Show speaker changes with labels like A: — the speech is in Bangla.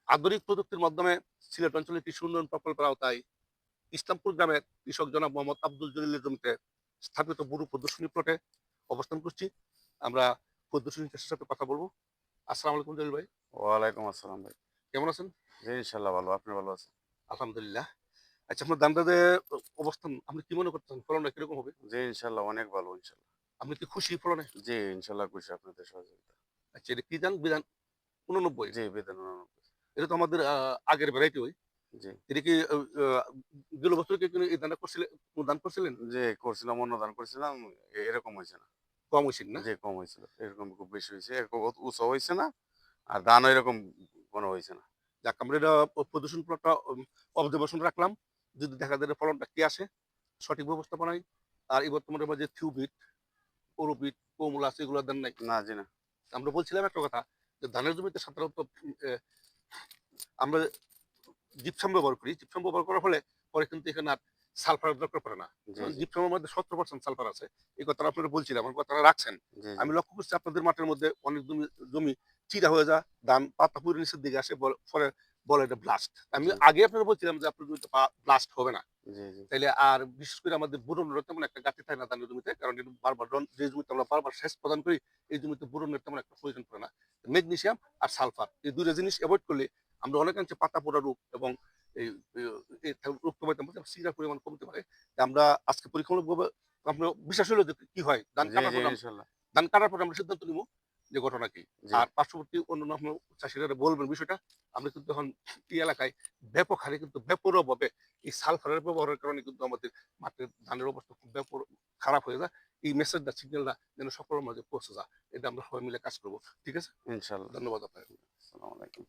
A: আধুনিক প্রযুক্তির মাধ্যমে সিলেট অঞ্চলের কৃষি উন্নয়ন প্রকল্পের আওতায় ইসলামপুর গ্রামের কৃষক জনাব মোহাম্মদ আব্দুল জলিলের জমিতে স্থাপিত বুড়ো প্রদর্শনী প্লটে অবস্থান করছি। আমরা প্রদর্শনী চাষের সাথে কথা বলবো। আসসালামু আলাইকুম জলিল ভাই,
B: ওয়ালাইকুম আসসালাম ভাই।
A: কেমন আছেন?
B: জি, ইনশাআল্লাহ ভালো। আপনি ভালো আছেন?
A: আলহামদুলিল্লাহ। আচ্ছা, আপনার ধানটাতে অবস্থান আপনি কি মনে করতেছেন, ফলনটা কিরকম হবে?
B: জি, ইনশাআল্লাহ অনেক ভালো ইনশাআল্লাহ।
A: আপনি কি খুশি ফলনে?
B: জি, ইনশাআল্লাহ খুশি আপনাদের সহযোগিতা।
A: আচ্ছা, এটা কি ধান? বিধান 89?
B: জি, বেতন ৮৯।
A: এটা তো আমাদের আগের ভ্যারাইটি ওই।
B: জি,
A: এটা কি গেল বছর কি এই ধানটা করছিলেন, দান করছিলেন?
B: জি করছিলাম অনুদান করছিলাম। এরকম হইছে না।
A: কম হয়েছিল না?
B: জি, কম হয়েছিল। এরকম খুব বেশি হইছে। এরকম উঁচু হইছে না। আর ধানও এরকম ঘন হইছে না।
A: যাক, আমরা এটা প্রদর্শন প্লটটা অবজারভেশন রাখলাম। যদি দেখা যায় যে ফলনটা কি আসে, সঠিক ব্যবস্থাপনায়। আর এই বর্তমানে যে থিউবিট, ওরোবিট, কমলা আছে, এগুলো দেন নাই।
B: না, জি না।
A: আমরা বলছিলাম একটা কথা, যে ধানের জমিতে সাধারণত আমরা জিপসাম ব্যবহার করি। জিপসাম ব্যবহার করার ফলে পরে কিন্তু এখানে আর সালফারের দরকার পড়ে না।
B: জি, জি,
A: জিপসামের মধ্যে 70% সালফার আছে। এই কথাটা আপনারা বলছিলাম, আমার কথাটা রাখছেন।
B: জি, জি,
A: আমি লক্ষ্য করছি আপনাদের মাঠের মধ্যে অনেক জমি জমি চিরা হয়ে যায়, ধান পাতা পুরো নিচের দিকে আসে, ফলে বলে এটা ব্লাস্ট। আমি
B: জি,
A: আগে আপনারা বলছিলাম যে আপনার জমিতে ব্লাস্ট হবে না।
B: জি, জি,
A: তাইলে আর বিশেষ করে আমাদের বোরনের তেমন একটা ঘাটতি থাকে না ধানের জমিতে। কারণ এটা বারবার যে জমিতে আমরা বারবার সেচ প্রদান করি, এই জমিতে বোরনের তেমন একটা প্রয়োজন পড়ে না। ম্যাগনেসিয়াম আর সালফার এই ২ টা জিনিস এভয়েড করলে আমরা অনেকাংশে পাতা পোড়া রোগ এবং এই এই রোগ কমাইতে পারি, সিরার পরিমাণ কমতে পারে। আমরা আজকে পরীক্ষামূলকভাবে আপনার বিশ্বাস হলো যে কি হয়,
B: জি, জি, ইনশাআল্লাহ।
A: ধান কাটার পর আমরা সিদ্ধান্ত নিব যে ঘটনা কি।
B: জি,
A: আর পার্শ্ববর্তী অন্যান্য আপনার চাষীরা বলবেন বিষয়টা। আমরা কিন্তু এখন এই এলাকায় ব্যাপক হারে কিন্তু বেপরোয়াভাবে এই সালফারের ব্যবহারের কারণে কিন্তু আমাদের মাঠের ধানের অবস্থা খুব খারাপ হয়ে যায়। এই মেসেজটা, সিগন্যালটা যেন সকলের মাঝে পৌঁছে যায়। এটা আমরা সবাই মিলে কাজ করব। ঠিক আছে?
B: ইনশাআল্লাহ।
A: ধন্যবাদ আপনাকে।
B: আসসালামু আলাইকুম।